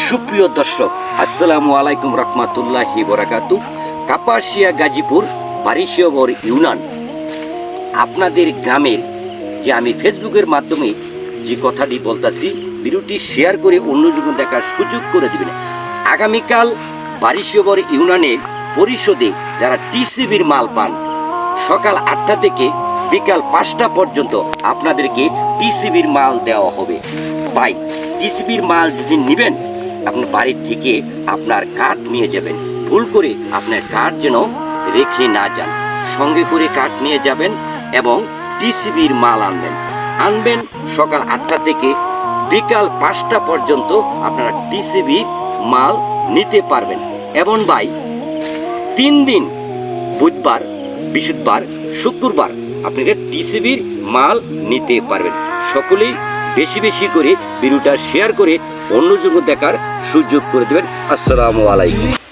সুপ্রিয় দর্শক, আসসালামু আলাইকুম রহমাতুল্লাহি বারাকাতু। কাপাসিয়া গাজীপুর বারিশিয়াবর ইউনিয়ন আপনাদের গ্রামের যে আমি ফেসবুকের মাধ্যমে যে কথাটি বলতেছি, ভিডিওটি শেয়ার করে অন্যজন দেখার সুযোগ করে দিবেন। আগামীকাল বারিশিয়াবর ইউনিয়নের পরিষদে যারা টিসিবির মাল পান, সকাল 8টা থেকে বিকাল 5টা পর্যন্ত আপনাদেরকে টিসিবির মাল দেওয়া হবে। ভাই, টিসিবির মাল যদি নেবেন, আপনার বাড়ির থেকে আপনার কার্ড নিয়ে যাবেন। ভুল করে আপনার কার্ড যেন রেখে না যান, সঙ্গে করে কার্ড নিয়ে যাবেন এবং টিসিবির মাল আনবেন। সকাল 8টা থেকে বিকাল 5টা পর্যন্ত আপনারা টিসিবির মাল নিতে পারবেন। এবং ভাই, 3 দিন বুধবার, বৃহস্পতিবার, শুক্রবার আপনারা টিসিবির মাল নিতে পারবেন। সকলেই বেশি বেশি করে ভিডিওটা শেয়ার করে অন্যজন দেখার সুযোগ করে দেবেন। আসসালামু আলাইকুম।